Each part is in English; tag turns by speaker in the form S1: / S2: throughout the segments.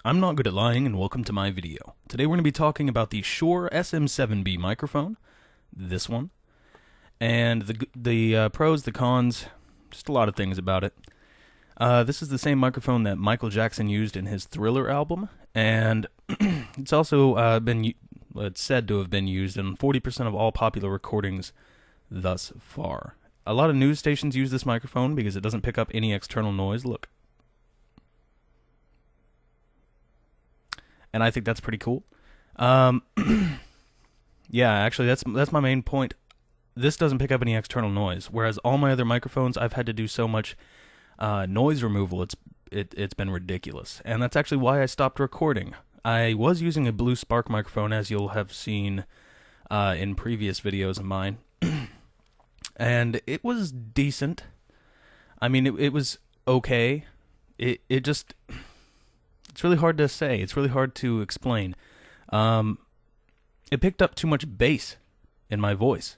S1: I'm not good at lying, and welcome to my video. Today we're going to be talking about the Shure SM7B microphone, this one, and the pros, the cons, just a lot of things about it. This is the same microphone that Michael Jackson used in his Thriller album, and it's also it's said to have been used in 40% of all popular recordings thus far. A lot of news stations use this microphone because it doesn't pick up any external noise. Look. And I think that's pretty cool. Yeah, actually, that's my main point. This doesn't pick up any external noise, whereas all my other microphones, I've had to do so much noise removal. It's been ridiculous, and that's actually why I stopped recording. I was using a Blue Spark microphone, as you'll have seen in previous videos of mine, and it was decent. I mean, it was okay. It's really hard to say. It's really hard to explain. It picked up too much bass in my voice.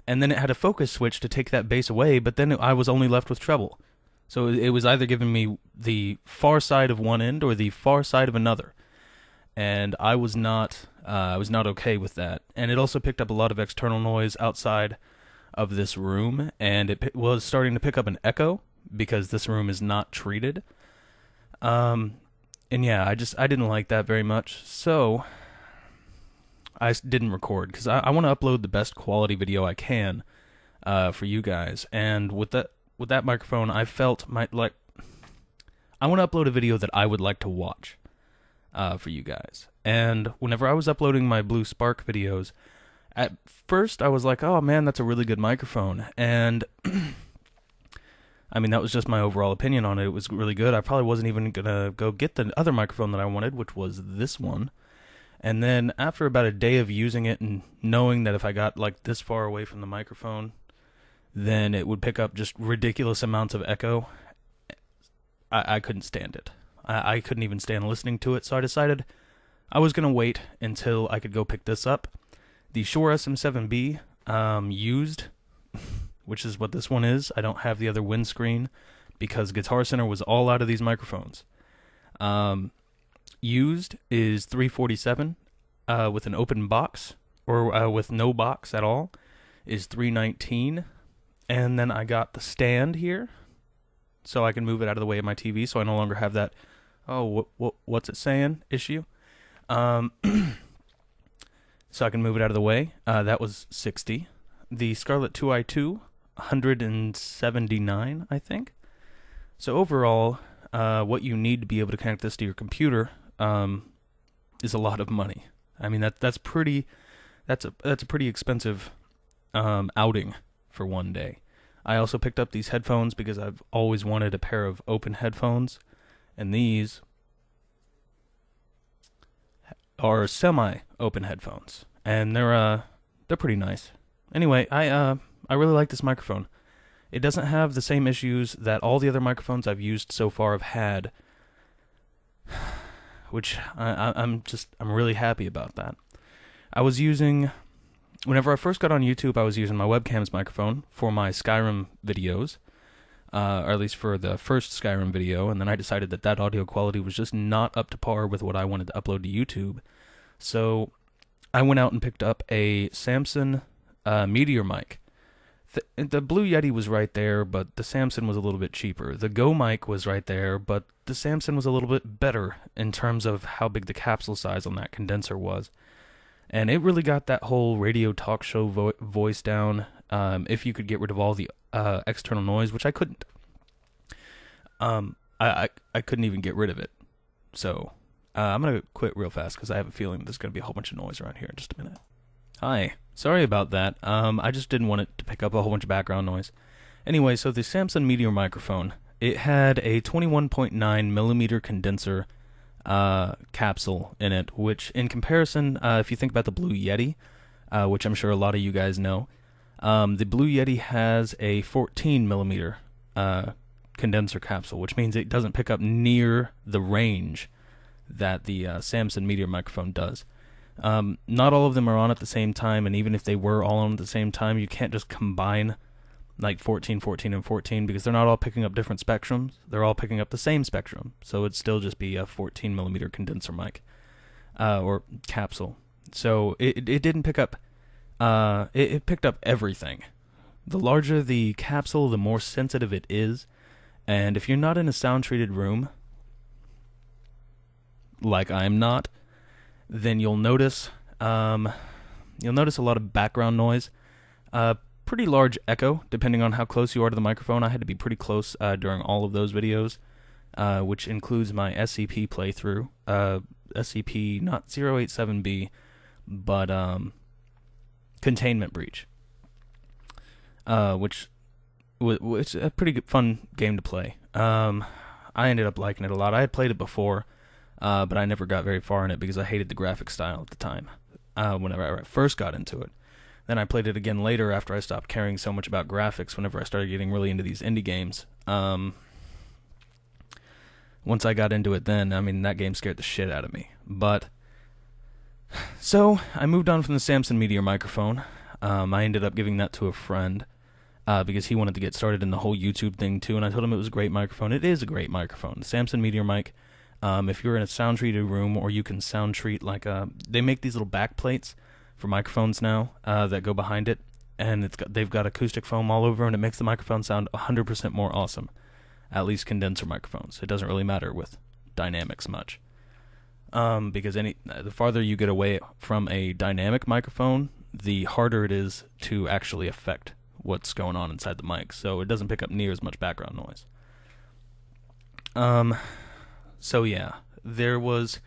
S1: And then it had a focus switch to take that bass away, but then I was only left with treble. So it was either giving me the far side of one end or the far side of another. And I was not okay with that. And it also picked up a lot of external noise outside of this room, and it was starting to pick up an echo because this room is not treated. And yeah, I didn't like that very much, so I didn't record, because I want to upload the best quality video I can for you guys, and with that microphone, I felt I want to upload a video that I would like to watch for you guys. And whenever I was uploading my Blue Spark videos, at first I was like, oh man, that's a really good microphone, and I mean, that was just my overall opinion on it. It was really good. I probably wasn't even going to go get the other microphone that I wanted, which was this one. And then after about a day of using it and knowing that if I got like this far away from the microphone, then it would pick up just ridiculous amounts of echo, I couldn't stand it. I couldn't even stand listening to it, so I decided I was going to wait until I could go pick this up. The Shure SM7B used, which is what this one is. I don't have the other windscreen because Guitar Center was all out of these microphones. Used is $347 with an open box, or with no box at all, is $319. And then I got the stand here, so I can move it out of the way of my TV, so I no longer have that, what's it saying, issue. So I can move it out of the way. That was $60. The Scarlett 2i2, $179, I think. So overall, what you need to be able to connect this to your computer is a lot of money. I mean, that's a pretty expensive outing for one day. I also picked up these headphones because I've always wanted a pair of open headphones, and these are semi-open headphones, and they're pretty nice. Anyway, I really like this microphone. It doesn't have the same issues that all the other microphones I've used so far have had, which I'm really happy about that. Whenever I first got on YouTube, I was using my webcam's microphone for my Skyrim videos, or at least for the first Skyrim video, and then I decided that audio quality was just not up to par with what I wanted to upload to YouTube. So I went out and picked up a Samson Meteor mic. The Blue Yeti was right there, but the Samson was a little bit cheaper. The Go mic was right there, but the Samson was a little bit better in terms of how big the capsule size on that condenser was. And it really got that whole radio talk show voice down, if you could get rid of all the external noise, which I couldn't. I couldn't even get rid of it. So I'm going to quit real fast because I have a feeling there's going to be a whole bunch of noise around here in just a minute. Hi. Sorry about that. I just didn't want it to pick up a whole bunch of background noise. Anyway, so the Samson Meteor microphone, it had a 21.9 millimeter condenser capsule in it, which in comparison, if you think about the Blue Yeti, which I'm sure a lot of you guys know, the Blue Yeti has a 14 millimeter condenser capsule, which means it doesn't pick up near the range that the Samson Meteor microphone does. Not all of them are on at the same time, and even if they were all on at the same time, you can't just combine like 14, 14, and 14, because they're not all picking up different spectrums. They're all picking up the same spectrum, so it'd still just be a 14 millimeter condenser mic, or capsule. So it didn't pick up, it picked up everything. The larger the capsule, the more sensitive it is, and if you're not in a sound-treated room, like I'm not, then you'll notice a lot of background noise, pretty large echo, depending on how close you are to the microphone. I had to be pretty close during all of those videos, which includes my SCP playthrough, SCP not 087B, but Containment Breach, which is a pretty good, fun game to play. I ended up liking it a lot. I had played it before, but I never got very far in it because I hated the graphic style at the time, whenever I first got into it. Then I played it again later after I stopped caring so much about graphics whenever I started getting really into these indie games. Once I got into it then, I mean, that game scared the shit out of me. But, so, I moved on from the Samson Meteor microphone. I ended up giving that to a friend, because he wanted to get started in the whole YouTube thing too, and I told him it was a great microphone. It is a great microphone. The Samson Meteor mic, if you're in a sound-treated room, or you can sound-treat, like, they make these little back plates for microphones now, that go behind it, and they've got acoustic foam all over, and it makes the microphone sound 100% more awesome. At least condenser microphones. It doesn't really matter with dynamics much, because the farther you get away from a dynamic microphone, the harder it is to actually affect what's going on inside the mic, so it doesn't pick up near as much background noise. So yeah, there was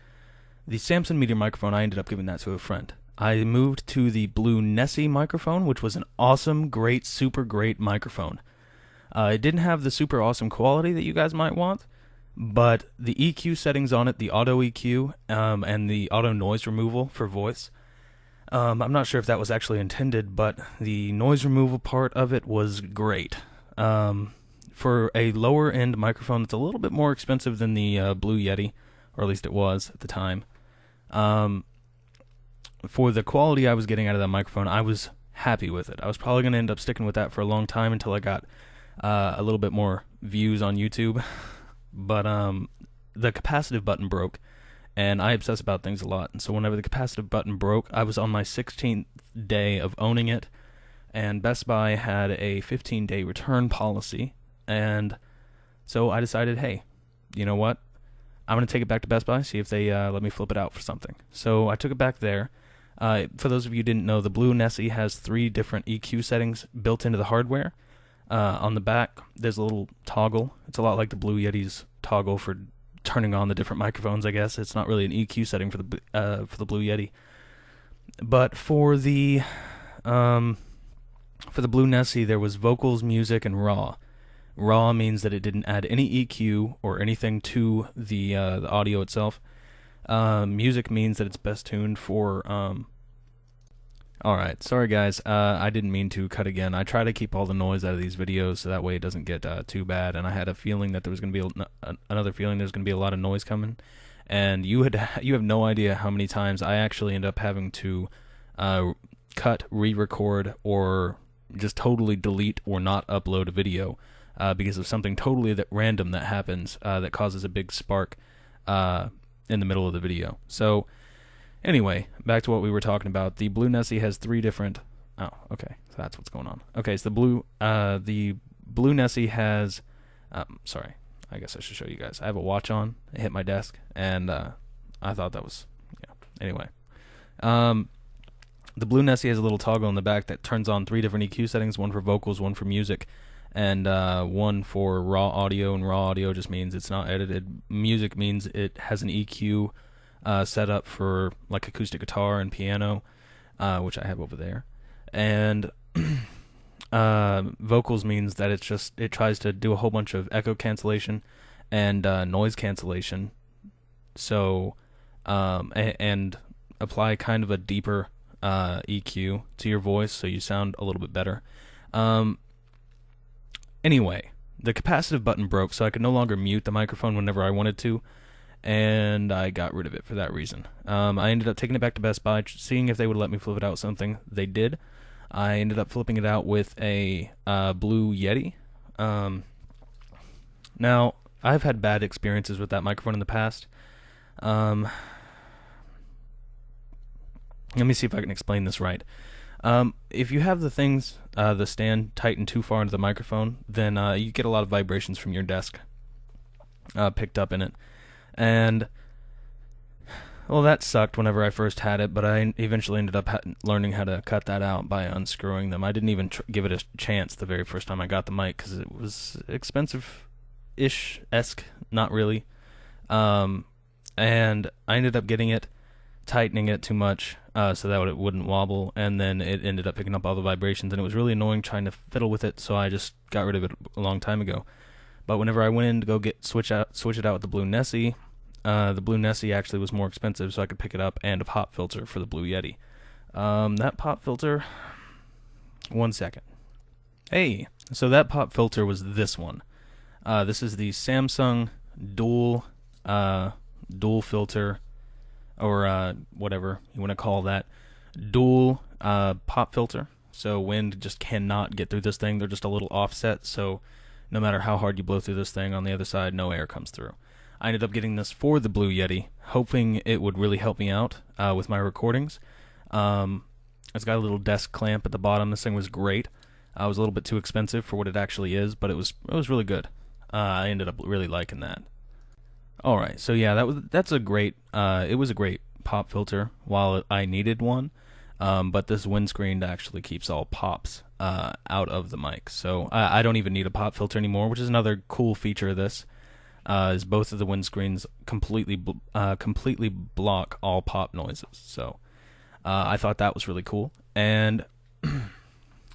S1: the Samson Meteor microphone. I ended up giving that to a friend. I moved to the Blue Nessie microphone, which was an awesome, great, super great microphone. It didn't have the super awesome quality that you guys might want, but the EQ settings on it, the auto EQ, and the auto noise removal for voice, I'm not sure if that was actually intended, but the noise removal part of it was great. For a lower end microphone that's a little bit more expensive than the Blue Yeti, or at least it was at the time, for the quality I was getting out of that microphone, I was happy with it. I was probably going to end up sticking with that for a long time until I got a little bit more views on YouTube. But the capacitive button broke, and I obsess about things a lot. And so whenever the capacitive button broke, I was on my 16th day of owning it, and Best Buy had a 15-day return policy. And so I decided, hey, you know what? I'm going to take it back to Best Buy, see if they let me flip it out for something. So I took it back there. For those of you who didn't know, the Blue Nessie has 3 different EQ settings built into the hardware. On the back, there's a little toggle. It's a lot like the Blue Yeti's toggle for turning on the different microphones, I guess. It's not really an EQ setting for the Blue Yeti. But for the Blue Nessie, there was vocals, music, and raw. Raw means that it didn't add any EQ or anything to the audio itself. Music means that it's best tuned for... Alright, sorry guys, I didn't mean to cut again. I try to keep all the noise out of these videos so that way it doesn't get too bad, and I had a feeling that there was going to be another feeling there's going to be a lot of noise coming, and you have no idea how many times I actually end up having to cut, re-record, or just totally delete or not upload a video because of something totally random that happens that causes a big spark in the middle of the video. So anyway, back to what we were talking about. The Blue Nessie has 3 different... Oh, okay. So that's what's going on. Okay, so the Blue Nessie has... sorry. I guess I should show you guys. I have a watch on. It hit my desk, and I thought that was... Yeah. Anyway. The Blue Nessie has a little toggle in the back that turns on 3 different EQ settings, one for vocals, one for music, and one for raw audio, and raw audio just means it's not edited. Music means it has an EQ set up for like acoustic guitar and piano, which I have over there. And vocals means that it tries to do a whole bunch of echo cancellation and noise cancellation. So and apply kind of a deeper EQ to your voice so you sound a little bit better. Anyway, the capacitive button broke, so I could no longer mute the microphone whenever I wanted to, and I got rid of it for that reason. I ended up taking it back to Best Buy, seeing if they would let me flip it out something. They did. I ended up flipping it out with a Blue Yeti. Now, I've had bad experiences with that microphone in the past. Let me see if I can explain this right. If you have the stand tightened too far into the microphone, then you get a lot of vibrations from your desk picked up in it. And, well, that sucked whenever I first had it, but I eventually ended up learning how to cut that out by unscrewing them. I didn't even give it a chance the very first time I got the mic, because it was expensive-ish-esque, not really. And I ended up tightening it too much so that it wouldn't wobble, and then it ended up picking up all the vibrations, and it was really annoying trying to fiddle with it, so I just got rid of it a long time ago. But whenever I went in to go switch it out with the Blue Nessie actually was more expensive, so I could pick it up, and a pop filter for the Blue Yeti. That pop filter, 1 second. Hey, so that pop filter was this one. This is the Samsung dual filter, or whatever you want to call that, dual pop filter. So wind just cannot get through this thing. They're just a little offset, so no matter how hard you blow through this thing, on the other side, no air comes through. I ended up getting this for the Blue Yeti, hoping it would really help me out with my recordings. It's got a little desk clamp at the bottom. This thing was great. It was a little bit too expensive for what it actually is, but it was really good. I ended up really liking that. All right, so yeah, that's a great. It was a great pop filter while I needed one, but this windscreen actually keeps all pops out of the mic, so I don't even need a pop filter anymore, which is another cool feature of this. Is both of the windscreens completely block all pop noises. So I thought that was really cool. And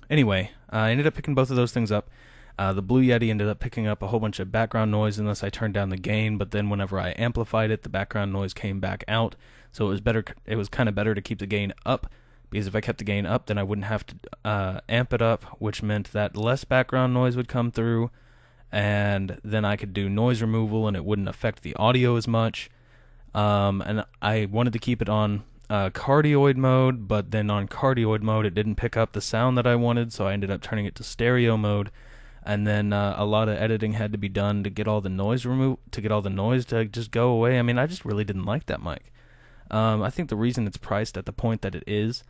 S1: anyway, I ended up picking both of those things up. The Blue Yeti ended up picking up a whole bunch of background noise unless I turned down the gain, but then whenever I amplified it, the background noise came back out. So it was kind of better to keep the gain up, because if I kept the gain up, then I wouldn't have to amp it up, which meant that less background noise would come through, and then I could do noise removal and it wouldn't affect the audio as much. And I wanted to keep it on cardioid mode, but then on cardioid mode it didn't pick up the sound that I wanted, so I ended up turning it to stereo mode. And then a lot of editing had to be done to get all the noise to just go away. I mean, I just really didn't like that mic. I think the reason it's priced at the point that it is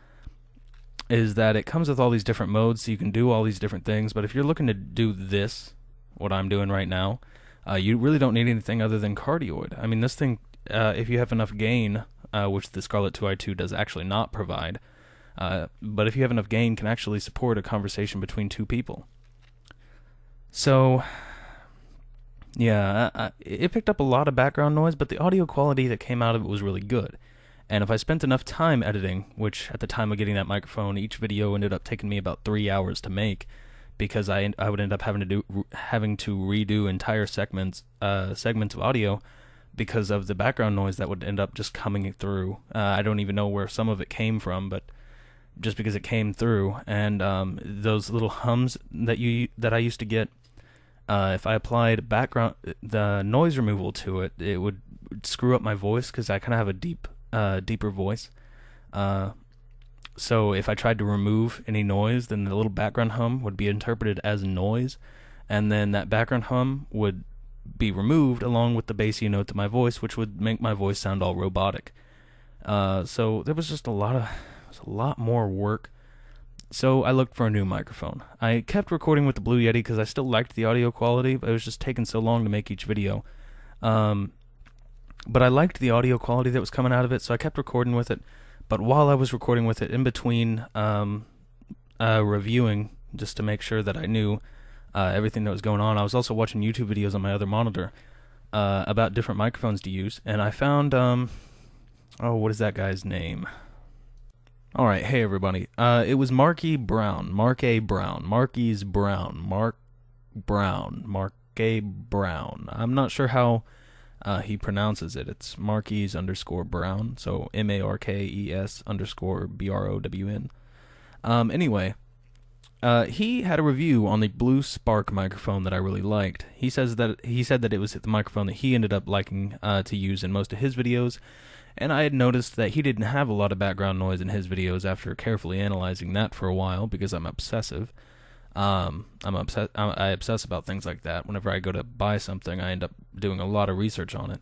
S1: that it comes with all these different modes, so you can do all these different things. But if you're looking to do this, what I'm doing right now, you really don't need anything other than cardioid. I mean, this thing, if you have enough gain, which the Scarlett 2i2 does actually not provide, but if you have enough gain, can actually support a conversation between two people. So, yeah, it picked up a lot of background noise, but the audio quality that came out of it was really good. And if I spent enough time editing, which at the time of getting that microphone, each video ended up taking me about 3 hours to make, because I would end up having to redo entire segments of audio because of the background noise that would end up just coming through. I don't even know where some of it came from, but just because it came through, and those little hums that I used to get, if I applied the noise removal to it, it would screw up my voice, because I kind of have a deeper voice. So if I tried to remove any noise, then the little background hum would be interpreted as noise, and then that background hum would be removed along with the bassy note to my voice, which would make my voice sound all robotic. So there was just a lot more work. So I looked for a new microphone. I kept recording with the Blue Yeti because I still liked the audio quality, but it was just taking so long to make each video. But I liked the audio quality that was coming out of it, so I kept recording with it. But while I was recording with it, in between reviewing, just to make sure that I knew everything that was going on, I was also watching YouTube videos on my other monitor about different microphones to use, and I found, what is that guy's name? Alright, hey everybody. It was Mark A. Brown. Mark A. Brown. I'm not sure how he pronounces it. It's Marques_Brown, so MARKES_BROWN. Anyway, he had a review on the Blue Spark microphone that I really liked. He said that it was the microphone that he ended up liking to use in most of his videos, And I had noticed that he didn't have a lot of background noise in his videos after carefully analyzing that for a while, because I'm obsessive. I obsess about things like that. Whenever I go to buy something, I end up doing a lot of research on it.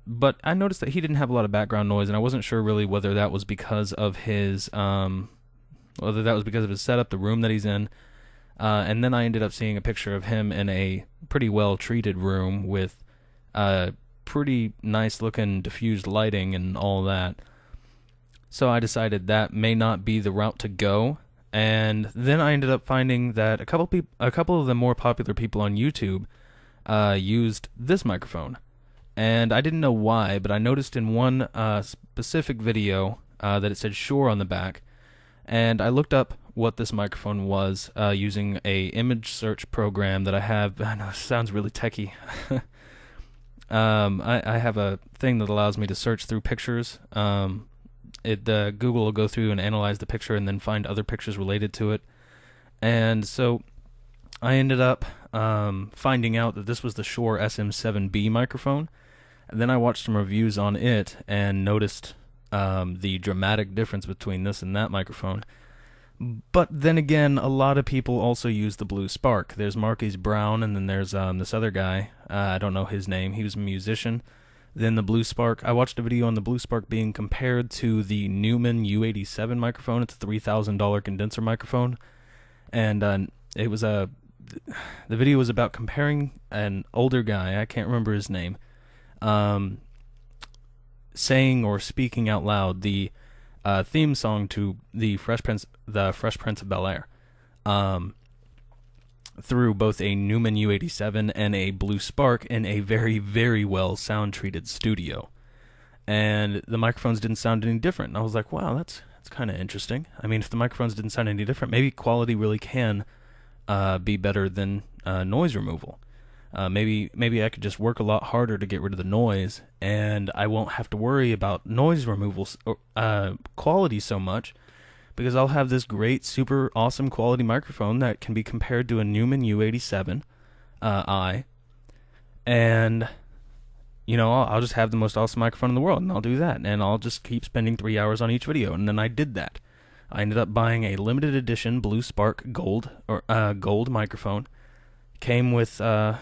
S1: But I noticed that he didn't have a lot of background noise, and I wasn't sure really whether that was because of his setup, the room that he's in. And then I ended up seeing a picture of him in a pretty well-treated room with pretty nice-looking diffused lighting and all that. So I decided that may not be the route to go. And then I ended up finding that a couple of the more popular people on YouTube used this microphone. And I didn't know why, but I noticed in one specific video that it said Shure on the back. And I looked up what this microphone was using a image search program that I have. I know it sounds really techie. I have a thing that allows me to search through pictures. Google will go through and analyze the picture and then find other pictures related to it. And so I ended up finding out that this was the Shure SM7B microphone. And then I watched some reviews on it and noticed the dramatic difference between this and that microphone. But then again, a lot of people also use the Blue Spark. There's Marquise Brown, and then there's this other guy. I don't know his name. He was a musician. Then the Blue Spark. I watched a video on the Blue Spark being compared to the Neumann U87 microphone. It's a $3,000 condenser microphone. And the video was about comparing an older guy, I can't remember his name, saying or speaking out loud the theme song to the Fresh Prince of Bel-Air, through both a Neumann U87 and a Blue Spark in a very, very well sound-treated studio. And the microphones didn't sound any different. And I was like, wow, that's kind of interesting. I mean, if the microphones didn't sound any different, maybe quality really can be better than noise removal. Maybe I could just work a lot harder to get rid of the noise, and I won't have to worry about noise removal quality so much, because I'll have this great, super awesome quality microphone that can be compared to a Neumann U87 and I'll just have the most awesome microphone in the world, and I'll do that, and I'll just keep spending 3 hours on each video. And then I did that. I ended up buying a limited edition Blue Spark gold microphone. Came with a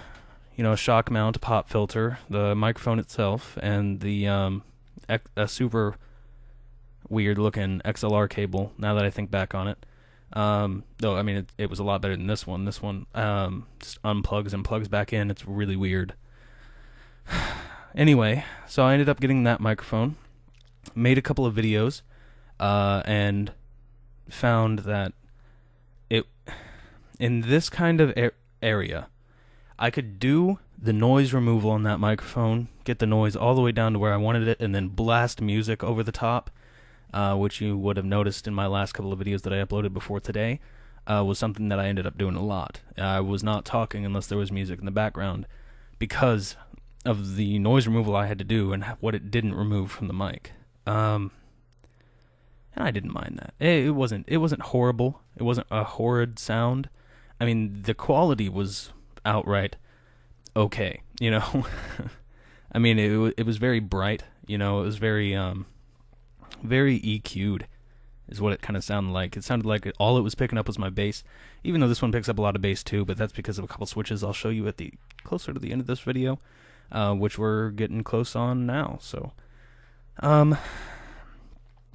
S1: shock mount, pop filter, the microphone itself, and the a super weird looking XLR cable, now that I think back on it. Though, I mean, it was a lot better than this one. This one just unplugs and plugs back in. It's really weird. Anyway, so I ended up getting that microphone, made a couple of videos, and found that in this kind of area, I could do the noise removal on that microphone, get the noise all the way down to where I wanted it, and then blast music over the top, which you would have noticed in my last couple of videos that I uploaded before today, was something that I ended up doing a lot. I was not talking unless there was music in the background, because of the noise removal I had to do and what it didn't remove from the mic. And I didn't mind that. It wasn't horrible. It wasn't a horrid sound. I mean, the quality was outright okay, I mean, it was very bright, it was very very EQ'd is what it kind of sounded like. It sounded like all it was picking up was my bass, even though this one picks up a lot of bass too, but that's because of a couple switches I'll show you closer to the end of this video, which we're getting close on now. So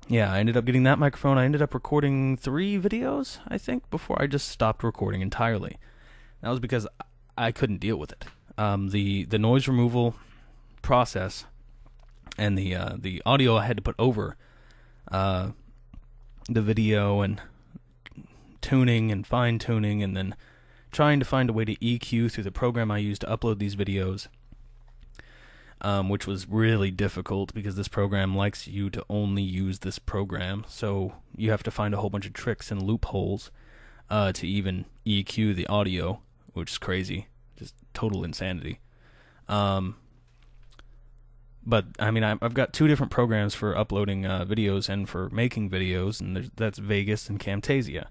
S1: yeah, I ended up getting that microphone. I ended up recording 3 videos, I think, before I just stopped recording entirely. That was because I couldn't deal with it. The noise removal process and the audio I had to put over the video, and tuning and fine tuning, and then trying to find a way to EQ through the program I used to upload these videos, which was really difficult because this program likes you to only use this program, so you have to find a whole bunch of tricks and loopholes to even EQ the audio, which is crazy, just total insanity. But I mean, I've got 2 different programs for uploading videos and for making videos, and that's Vegas and Camtasia.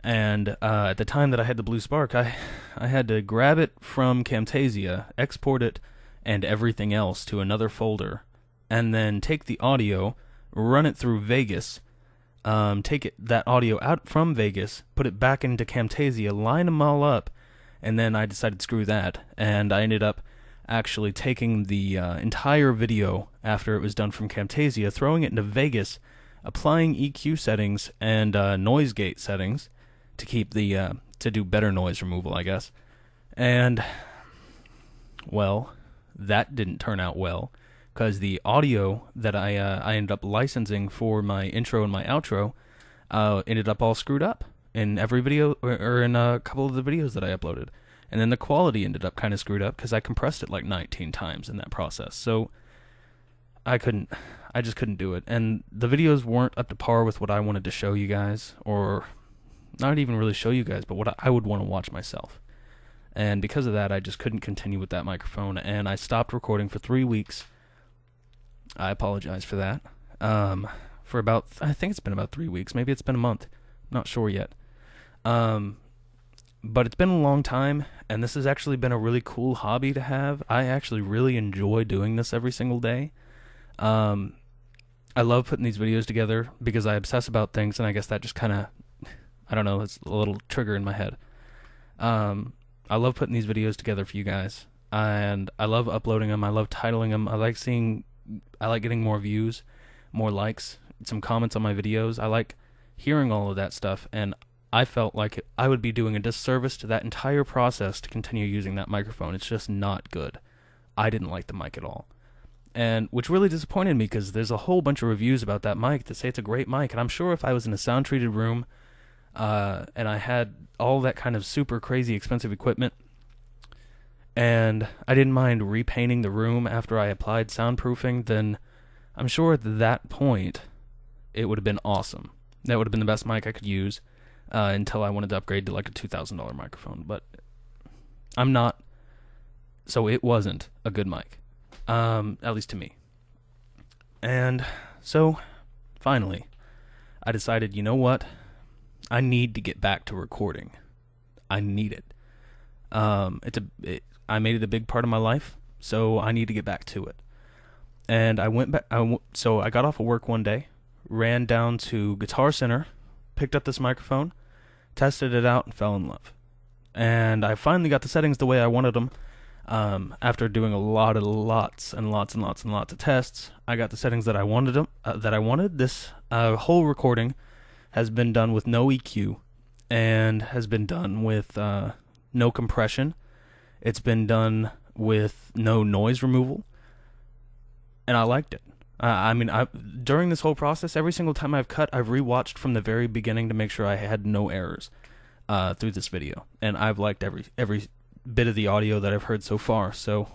S1: And at the time that I had the Blue Spark, I had to grab it from Camtasia, export it, and everything else to another folder and then take the audio, run it through Vegas, take that audio out from Vegas, put it back into Camtasia, line them all up, and then I decided screw that, and I ended up actually taking the entire video after it was done from Camtasia, throwing it into Vegas, applying EQ settings and noise gate settings to keep the to do better noise removal, I guess. And well, that didn't turn out well, because the audio that I ended up licensing for my intro and my outro ended up all screwed up in every video, or in a couple of the videos that I uploaded. And then the quality ended up kind of screwed up because I compressed it like 19 times in that process. So I just couldn't do it. And the videos weren't up to par with what I wanted to show you guys, or not even really show you guys, but what I would want to watch myself. And because of that, I just couldn't continue with that microphone, and I stopped recording for 3 weeks. I apologize for that. For about, I think it's been about 3 weeks. Maybe it's been a month. Not sure yet. But it's been a long time, and this has actually been a really cool hobby to have. I actually really enjoy doing this every single day. I love putting these videos together because I obsess about things, and I guess that just kind of, I don't know, it's a little trigger in my head. I love putting these videos together for you guys, and I love uploading them. I love titling them. I like getting more views, more likes, some comments on my videos. I like hearing all of that stuff, and I felt like I would be doing a disservice to that entire process to continue using that microphone. It's just not good. I didn't like the mic at all. And which really disappointed me, because there's a whole bunch of reviews about that mic that say it's a great mic, and I'm sure if I was in a sound-treated room and I had all that kind of super crazy expensive equipment, and I didn't mind repainting the room after I applied soundproofing, then I'm sure at that point it would have been awesome. That would have been the best mic I could use until I wanted to upgrade to like a $2,000 microphone. But I'm not, so it wasn't a good mic, at least to me. And so finally I decided, you know what? I need to get back to recording. I need it. I made it a big part of my life, so I need to get back to it. And I went back. So I got off of work one day, ran down to Guitar Center, picked up this microphone, tested it out, and fell in love. And I finally got the settings the way I wanted them. After doing lots of tests, I got the settings that I wanted them. This whole recording has been done with no EQ, and has been done with no compression. It's been done with no noise removal, and I liked it. During this whole process, every single time I've cut, I've rewatched from the very beginning to make sure I had no errors through this video, and I've liked every bit of the audio that I've heard so far. So,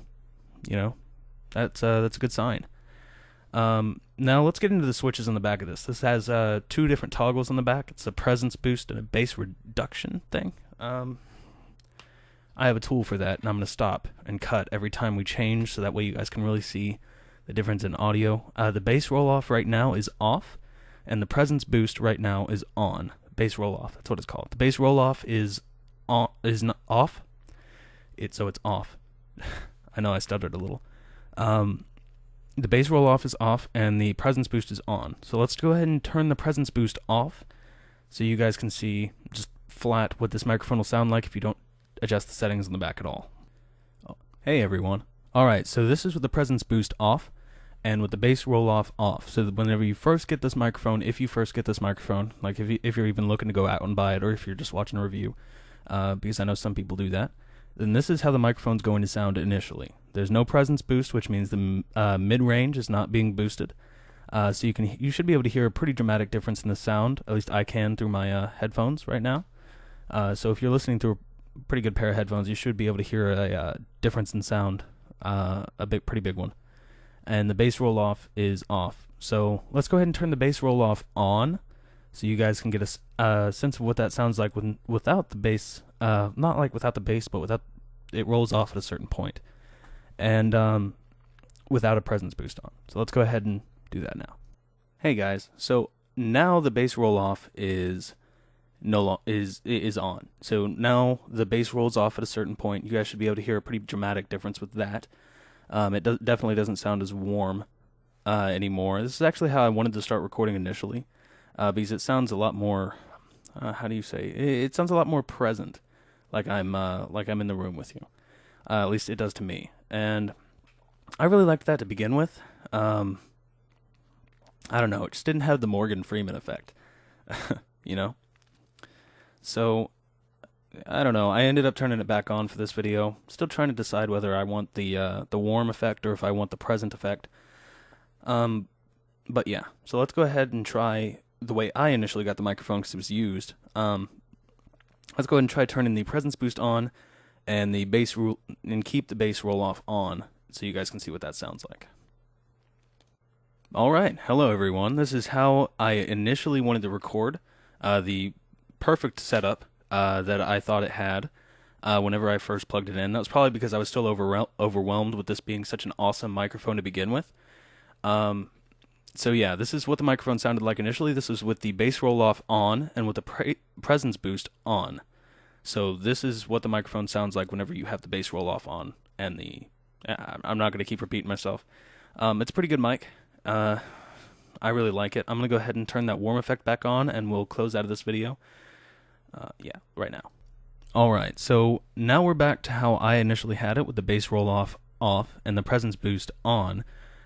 S1: that's a good sign. Now let's get into the switches on the back of this. This has 2 different toggles on the back. It's a presence boost and a bass reduction thing. I have a tool for that, and I'm going to stop and cut every time we change, so that way you guys can really see the difference in audio. The bass roll-off right now is off, and the presence boost right now is on. Bass roll-off, that's what it's called. The bass roll-off is not off. It's off. I know I stuttered a little. The bass roll-off is off, and the presence boost is on. So let's go ahead and turn the presence boost off, so you guys can see just flat what this microphone will sound like if you don't adjust the settings on the back at all. Oh, hey everyone. Alright, so this is with the presence boost off, and with the bass roll-off off. So that whenever you first get this microphone, like if you're even looking to go out and buy it, or if you're just watching a review, because I know some people do that, then this is how the microphone's going to sound initially. There's no presence boost, which means the mid-range is not being boosted. So you should be able to hear a pretty dramatic difference in the sound. At least I can through my headphones right now. So if you're listening through a pretty good pair of headphones, you should be able to hear a difference in sound, pretty big one. And the bass roll-off is off. So let's go ahead and turn the bass roll-off on, so you guys can get a sense of what that sounds like without the bass. Not like without the bass, but without it rolls off at a certain point, and without a presence boost on. So let's go ahead and do that now. Hey guys, so now the bass roll off is on. So now the bass rolls off at a certain point. You guys should be able to hear a pretty dramatic difference with that. It definitely doesn't sound as warm anymore. This is actually how I wanted to start recording initially, because it sounds a lot more. How do you say? It sounds a lot more present, like I'm in the room with you. At least it does to me, and I really liked that to begin with. I don't know, it just didn't have the Morgan Freeman effect, you know? So, I don't know, I ended up turning it back on for this video. Still trying to decide whether I want the warm effect or if I want the present effect. But yeah, so let's go ahead and try the way I initially got the microphone because it was used. Let's go ahead and try turning the presence boost on and the bass and keep the bass roll off on so you guys can see what that sounds like. Alright, hello everyone. This is how I initially wanted to record, the perfect setup that I thought it had whenever I first plugged it in. That was probably because I was still overwhelmed with this being such an awesome microphone to begin with. So yeah, this is what the microphone sounded like initially. This was with the bass roll-off on and with the presence boost on. So this is what the microphone sounds like whenever you have the bass roll-off on and the... I'm not going to keep repeating myself. It's a pretty good mic. I really like it. I'm going to go ahead and turn that warm effect back on, and we'll close out of this video. Yeah, right now. Alright, so now we're back to how I initially had it with the bass roll-off off and the presence boost on,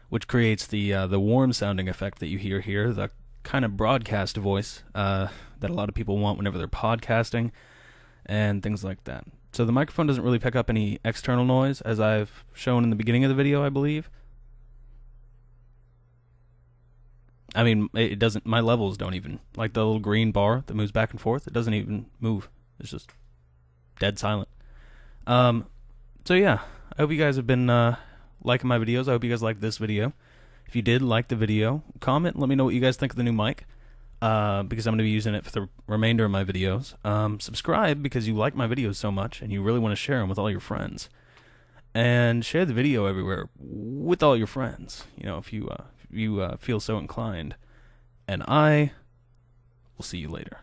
S1: which creates the warm sounding effect that you hear here, the kind of broadcast voice that a lot of people want whenever they're podcasting and things like that. So the microphone doesn't really pick up any external noise, as I've shown in the beginning of the video, I believe. I mean, it doesn't, my levels don't even, like the little green bar that moves back and forth, it doesn't even move. It's just dead silent. So yeah, I hope you guys have been liking my videos. I hope you guys liked this video. If you did like the video, comment, let me know what you guys think of the new mic, because I'm going to be using it for the remainder of my videos. Subscribe because you like my videos so much and you really want to share them with all your friends. And share the video everywhere with all your friends, you know, if you feel so inclined. And I will see you later.